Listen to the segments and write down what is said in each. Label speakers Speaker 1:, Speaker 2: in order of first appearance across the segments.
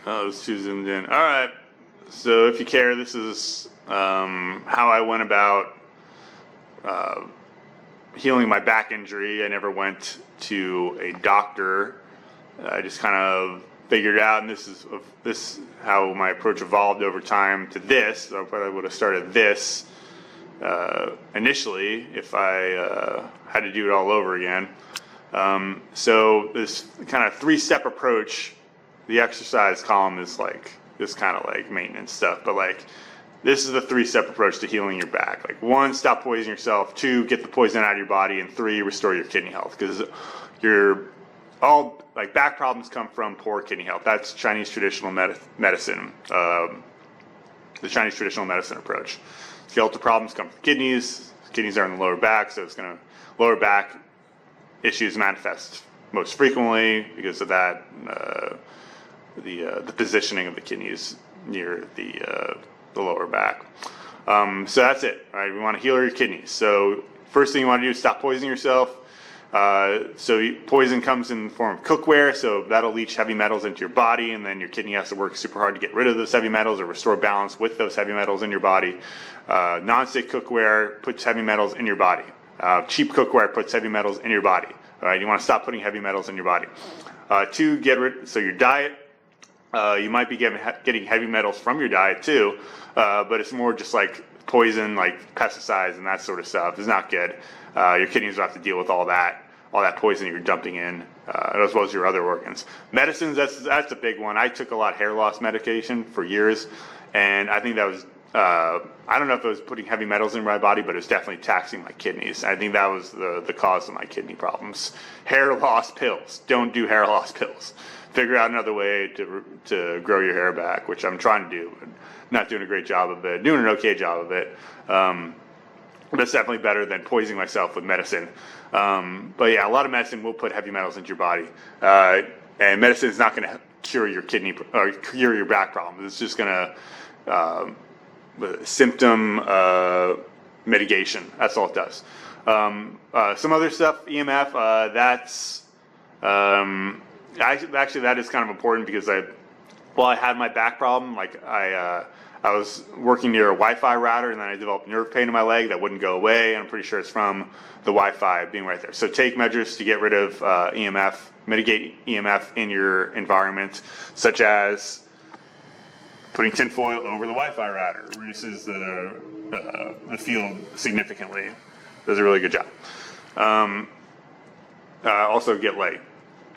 Speaker 1: Oh, it's too zoomed in. All right. So if you care, this is how I went about healing my back injury. I never went to a doctor. I just kind of figured it out, and this is how my approach evolved over time to this. So I probably would have started this initially if I had to do it all over again. So this kind of 3-step approach, the exercise column is like this kind of like maintenance stuff, but like this is the 3-step approach to healing your back. Like 1, stop poisoning yourself. 2, get the poison out of your body, and 3, restore your kidney health, because all like back problems come from poor kidney health. That's Chinese traditional medicine, the Chinese traditional medicine approach. Skeletal problems come from kidneys. Kidneys are in the lower back, so it's going to lower back issues manifest most frequently because of that. The positioning of the kidneys near the lower back. So that's it. All right, we want to heal your kidneys. So first thing you want to do is stop poisoning yourself. Poison comes in the form of cookware, so that'll leach heavy metals into your body, and then your kidney has to work super hard to get rid of those heavy metals or restore balance with those heavy metals in your body. Non-stick cookware puts heavy metals in your body. Cheap cookware puts heavy metals in your body. All right, you want to stop putting heavy metals in your body. 2, so your diet. You might be getting heavy metals from your diet too, but it's more just like poison, like pesticides and that sort of stuff. It's not good. Your kidneys will have to deal with all that poison you're dumping in, as well as your other organs. Medicines, that's a big one. I took a lot of hair loss medication for years, and I think that was, I don't know if it was putting heavy metals in my body, but it was definitely taxing my kidneys. I think that was the cause of my kidney problems. Hair loss pills. Don't do hair loss pills. Figure out another way to grow your hair back, which I'm trying to do, but not doing a great job of it. Doing an okay job of it. But it's definitely better than poisoning myself with medicine. But yeah, a lot of medicine will put heavy metals into your body. And medicine is not going to cure your kidney or cure your back problems. It's just going to symptom mitigation. That's all it does. Some other stuff, EMF, that's actually that is kind of important because while I had my back problem, like I was working near a Wi-Fi router, and then I developed nerve pain in my leg that wouldn't go away, and I'm pretty sure it's from the Wi-Fi being right there. So take measures to get rid of EMF, mitigate EMF in your environment, such as putting tinfoil over the Wi-Fi router. Reduces the field significantly. Does a really good job. Also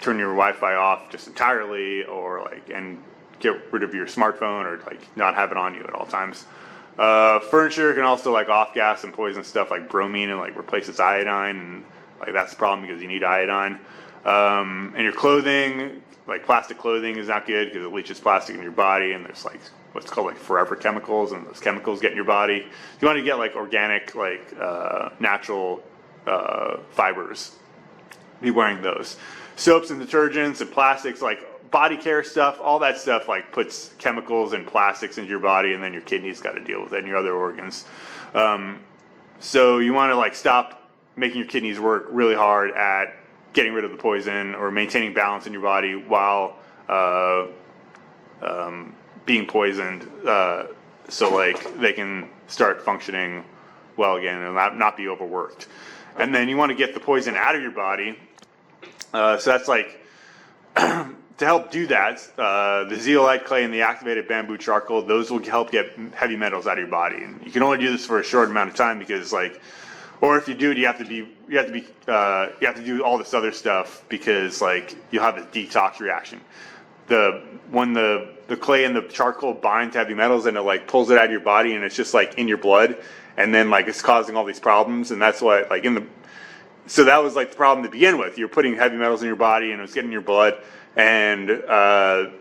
Speaker 1: turn your Wi-Fi off just entirely, or and get rid of your smartphone, or not have it on you at all times. Furniture can also off gas and poison stuff like bromine, and replaces iodine, and that's the problem because you need iodine. And your clothing, plastic clothing, is not good because it leaches plastic in your body, and there's what's called forever chemicals, and those chemicals get in your body. You want to get organic, natural fibers. Be wearing those. Soaps and detergents and plastics, body care stuff, all that stuff puts chemicals and plastics into your body, and then your kidneys got to deal with it, and your other organs. So you want to stop making your kidneys work really hard at getting rid of the poison or maintaining balance in your body while being poisoned, so they can start functioning well again and not be overworked. And then you want to get the poison out of your body. So that's to help do that, the zeolite clay and the activated bamboo charcoal, those will help get heavy metals out of your body. And you can only do this for a short amount of time because or if you do it, you have to do all this other stuff because you'll have a detox reaction. When the clay and the charcoal bind to heavy metals, and it pulls it out of your body, and it's just in your blood, and then it's causing all these problems, and that's why so that was the problem to begin with. You're putting heavy metals in your body, and it's getting in your blood, and then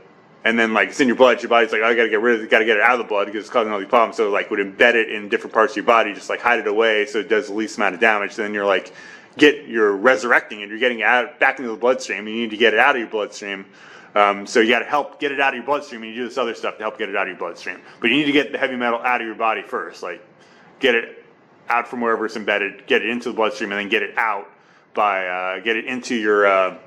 Speaker 1: it's in your blood. Your body's I gotta get rid of it, gotta get it out of the blood because it's causing all these problems. So would embed it in different parts of your body, just hide it away so it does the least amount of damage. Then you're resurrecting and you're getting back into the bloodstream. And you need to get it out of your bloodstream. So you got to help get it out of your bloodstream, and you do this other stuff to help get it out of your bloodstream. But you need to get the heavy metal out of your body first. Get it out from wherever it's embedded, get it into the bloodstream, and then get it out by get it into your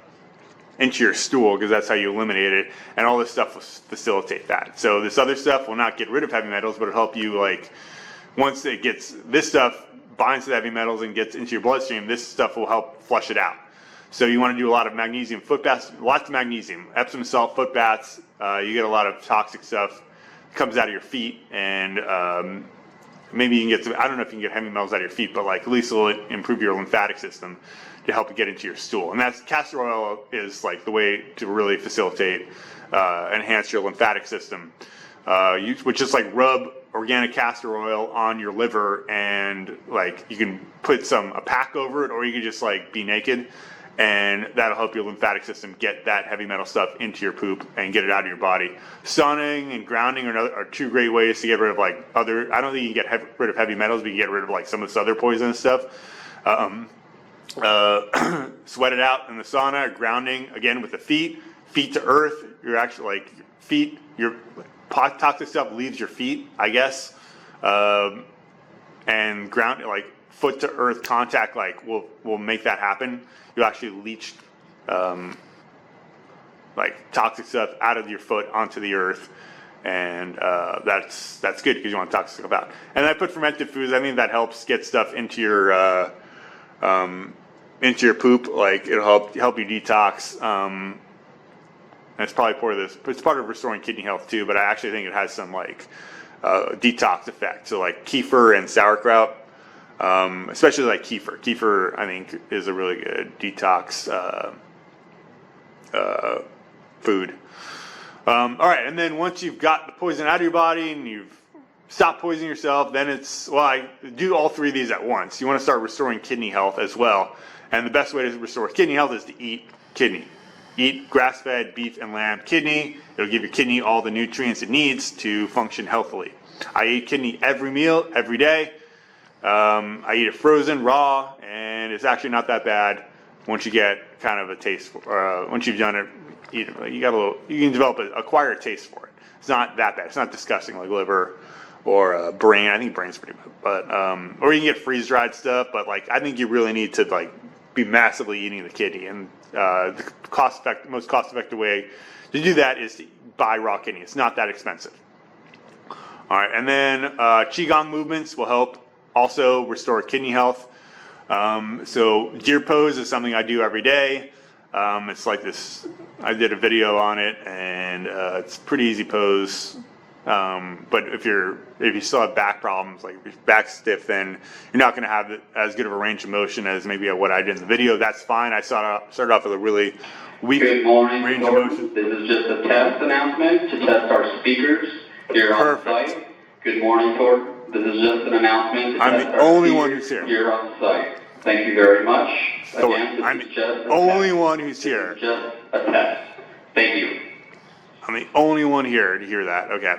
Speaker 1: into your stool, because that's how you eliminate it, and all this stuff will facilitate that. So this other stuff will not get rid of heavy metals, but it'll help you, like, once it gets, this stuff binds to the heavy metals and gets into your bloodstream, this stuff will help flush it out. So you want to do a lot of magnesium foot baths, lots of magnesium, Epsom salt foot baths. You get a lot of toxic stuff comes out of your feet, and maybe you can get some, I don't know if you can get heavy metals out of your feet, but like at least it'll improve your lymphatic system to help it get into your stool. And that's, castor oil is like the way to really facilitate, enhance your lymphatic system. Which just like rub organic castor oil on your liver, and like you can put a pack over it, or you can just like be naked, and that'll help your lymphatic system get that heavy metal stuff into your poop and get it out of your body. Sauning and grounding are two great ways to get rid of like other, I don't think you can get rid of heavy metals, but you can get rid of like some of this other poisonous stuff. Sweat it out in the sauna, grounding again with the feet to earth. You're actually like feet, your toxic stuff leaves your feet, I guess. And ground, like foot to earth contact, like will make that happen. You actually leach like toxic stuff out of your foot onto the earth, and that's good because you want toxic stuff out. And I put fermented foods. I think that helps get stuff into your poop. Like it'll help you detox. And it's probably part of this. It's part of restoring kidney health too. But I actually think it has some like detox effect. So like kefir and sauerkraut. Especially like kefir. Kefir, I think, is a really good detox food. All right, and then once you've got the poison out of your body and you've stopped poisoning yourself, then I do all three of these at once. You want to start restoring kidney health as well. And the best way to restore kidney health is to eat kidney. Eat grass-fed beef and lamb kidney. It'll give your kidney all the nutrients it needs to function healthily. I eat kidney every meal, every day. I eat it frozen, raw, and it's actually not that bad once you get kind of a taste for, once you've done it, you can acquire a taste for it. It's not that bad. It's not disgusting like liver or brain. I think brain's pretty good, but, or you can get freeze dried stuff, but like, I think you really need to like be massively eating the kidney, and the most cost effective way to do that is to buy raw kidney. It's not that expensive. All right. And then, Qigong movements will help also restore kidney health. So deer pose is something I do every day. It's like this, I did a video on it, and it's a pretty easy pose. But if you still have back problems, like if your back's stiff, then you're not going to have as good of a range of motion as maybe what I did in the video. That's fine. I started off with a really weak
Speaker 2: Good morning,
Speaker 1: range of motion.
Speaker 2: This is just a test announcement to test our speakers here on site. Good morning, Torb. This is just an announcement to test
Speaker 1: I'm the only one who's
Speaker 2: here on site. Thank you very much. Again,
Speaker 1: I'm the only one who's here.
Speaker 2: Just a test. Thank you.
Speaker 1: I'm the only one here to hear that. Okay.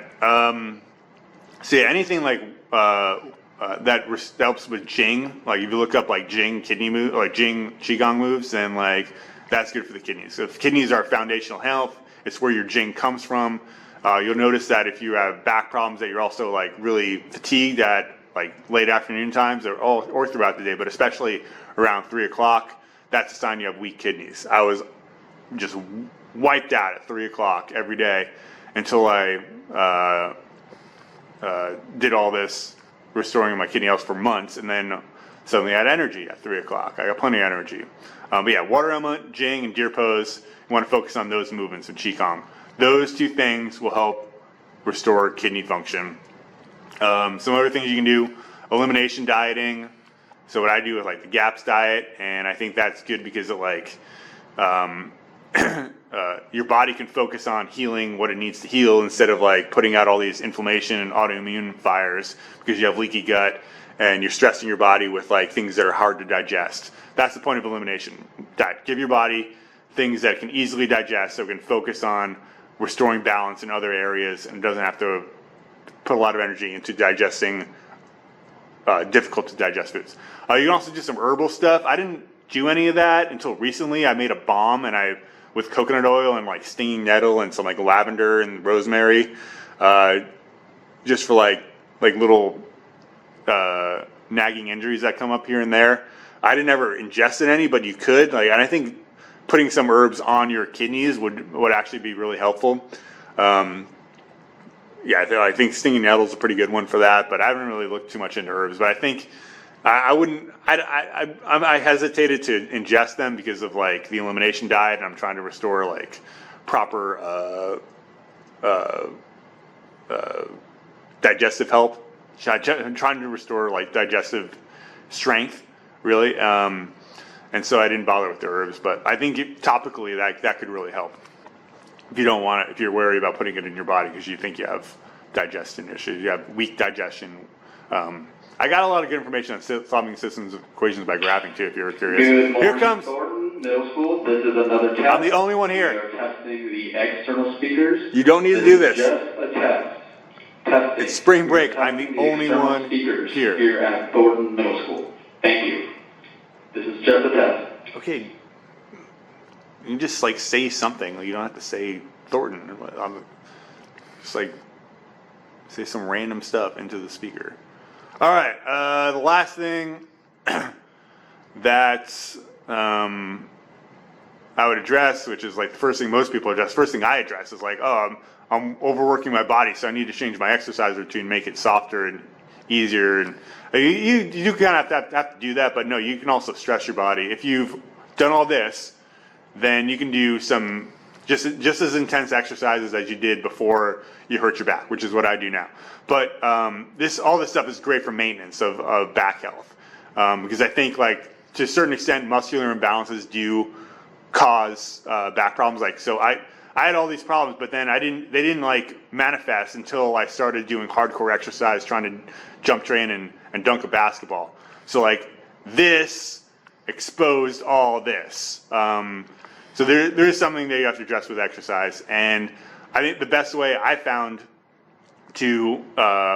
Speaker 1: So yeah, anything like that helps with Jing. Like if you look up like Jing kidney move, like Jing Qigong moves, then like that's good for the kidneys. So if kidneys are foundational health, it's where your Jing comes from. You'll notice that if you have back problems, that you're also like really fatigued at like late afternoon times, or throughout the day, but especially around 3 o'clock. That's a sign you have weak kidneys. I was just wiped out at 3 o'clock every day until I did all this restoring my kidney health for months, and then suddenly I had energy at 3 o'clock. I got plenty of energy. But yeah, water element, Jing, and deer pose. You want to focus on those movements in Qigong. Those two things will help restore kidney function. Some other things you can do: elimination dieting. So what I do is like the GAPS diet, and I think that's good because it like your body can focus on healing what it needs to heal instead of like putting out all these inflammation and autoimmune fires because you have leaky gut and you're stressing your body with like things that are hard to digest. That's the point of elimination diet. Give your body things that it can easily digest so it can focus on restoring balance in other areas and doesn't have to put a lot of energy into digesting difficult to digest foods. You can also do some herbal stuff. I didn't do any of that until recently. I made a balm with coconut oil and like stinging nettle and some like lavender and rosemary, just for like little nagging injuries that come up here and there. I didn't ever ingested any, but you could. Like, and I think putting some herbs on your kidneys would actually be really helpful. Yeah, I think stinging nettle is a pretty good one for that, but I haven't really looked too much into herbs. But I think I wouldn't. I hesitated to ingest them because of like the elimination diet, and I'm trying to restore like proper digestive health. I'm trying to restore like digestive strength, really. And so I didn't bother with the herbs, but I think topically that could really help. If you don't want it, if you're worried about putting it in your body because you think you have digestion issues, you have weak digestion. I got a lot of good information on solving systems equations by graphing too, if you're curious.
Speaker 2: Good morning,
Speaker 1: Here comes.
Speaker 2: Thornton Middle School. This is another test.
Speaker 1: I'm the only one
Speaker 2: We
Speaker 1: here.
Speaker 2: are testing the external speakers.
Speaker 1: You don't need to do
Speaker 2: This
Speaker 1: this.
Speaker 2: is just a test. Testing.
Speaker 1: It's spring break.
Speaker 2: We're
Speaker 1: I'm the
Speaker 2: testing
Speaker 1: only
Speaker 2: external
Speaker 1: one
Speaker 2: speakers
Speaker 1: here.
Speaker 2: here at Thornton Middle School. Thank you. This is just a test.
Speaker 1: Okay. You just like say something. You don't have to say Thornton. Just like say some random stuff into the speaker. All right. The last thing that I would address, which is like the first thing most people address, first thing I address is like, oh, I'm overworking my body, so I need to change my exercise routine, make it softer and easier. And you kind of have to do that, but no, you can also stress your body. If you've done all this, then you can do some just as intense exercises as you did before you hurt your back, which is what I do now. But all this stuff is great for maintenance of back health, because I think like to a certain extent muscular imbalances do cause back problems. Like so I had all these problems, but then they didn't like manifest until I started doing hardcore exercise, trying to jump train and dunk a basketball. So like this exposed all this. So there is something that you have to address with exercise, and I think the best way I found to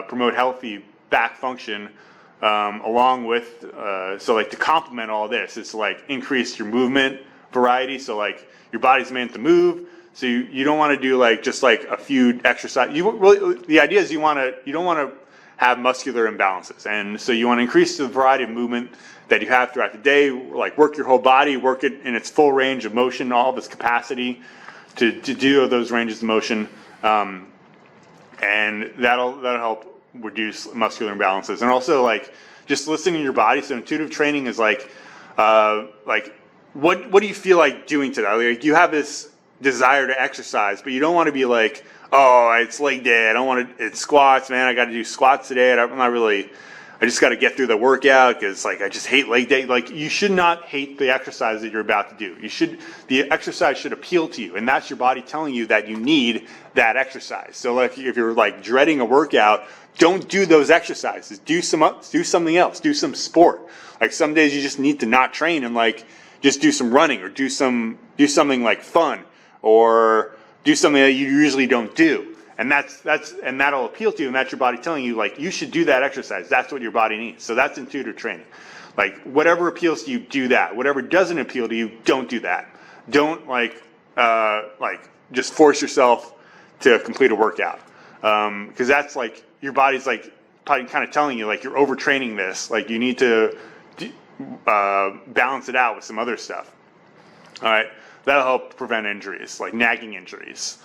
Speaker 1: promote healthy back function, along with so like to complement all this, is to like increase your movement variety. So like your body's meant to move, so you don't want to do like just like a few exercise. The idea is you don't want to have muscular imbalances, and so you want to increase the variety of movement that you have throughout the day, like work your whole body, work it in its full range of motion, all of its capacity to do those ranges of motion, and that'll help reduce muscular imbalances. And also like just listening to your body. So intuitive training is like what do you feel like doing today? Like you have this desire to exercise, but you don't want to be like, oh, it's leg day, I don't want to, it's squats, man, I got to do squats today, I just got to get through the workout because like I just hate leg day. Like you should not hate the exercise that you're about to do. The exercise should appeal to you, and that's your body telling you that you need that exercise. So like if you're like dreading a workout, don't do those exercises. Do something else. Do some sport. Like some days you just need to not train and like just do some running or do something like fun or do something that you usually don't do. And that'll appeal to you, and that's your body telling you like you should do that exercise. That's what your body needs. So that's intuitive training. Like whatever appeals to you, do that. Whatever doesn't appeal to you, don't do that. Don't like just force yourself to complete a workout, because that's like your body's like probably kind of telling you like you're overtraining this. Like you need to balance it out with some other stuff. All right, that'll help prevent injuries, like nagging injuries.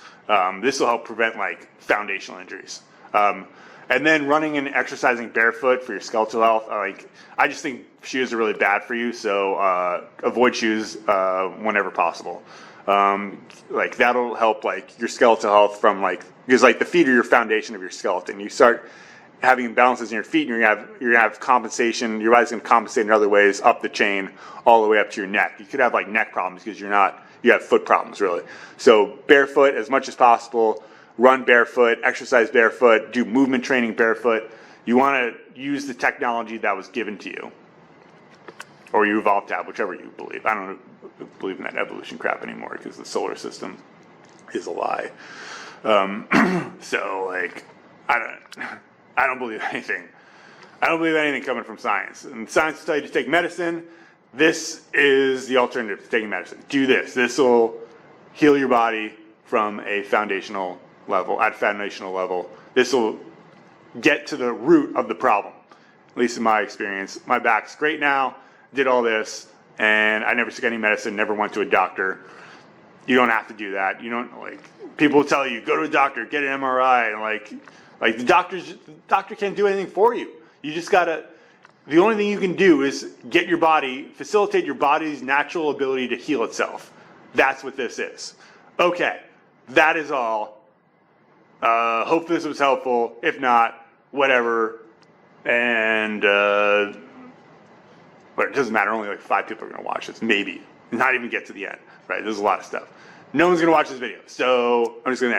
Speaker 1: This will help prevent like foundational injuries. And then running and exercising barefoot for your skeletal health. I just think shoes are really bad for you, so avoid shoes whenever possible. Like that'll help like your skeletal health from like, because like the feet are your foundation of your skeleton. You start having imbalances in your feet, and you're gonna have compensation. Your body's gonna compensate in other ways up the chain, all the way up to your neck. You could have like neck problems because you have foot problems really. So barefoot as much as possible, run barefoot, exercise barefoot, do movement training barefoot. You want to use the technology that was given to you, or you evolved to have, whichever you believe. I don't believe in that evolution crap anymore because the solar system is a lie. So like, I don't believe anything. I don't believe anything coming from science. And science will tell you to take medicine. This is the alternative to taking medicine. Do this. This will heal your body from a foundational level, at foundational level. This will get to the root of the problem, at least in my experience. My back's great now, did all this, and I never took any medicine, never went to a doctor. You don't have to do that. You don't, like, people will tell you, go to a doctor, get an MRI, and like the doctor can't do anything for you. You just gotta, the only thing you can do is facilitate your body's natural ability to heal itself. That's what this is. Okay, that is all. Hope this was helpful. If not, whatever. And but it doesn't matter. Only like 5 people are gonna watch this, maybe. Not even get to the end, right? There's a lot of stuff. No one's gonna watch this video, so I'm just gonna end.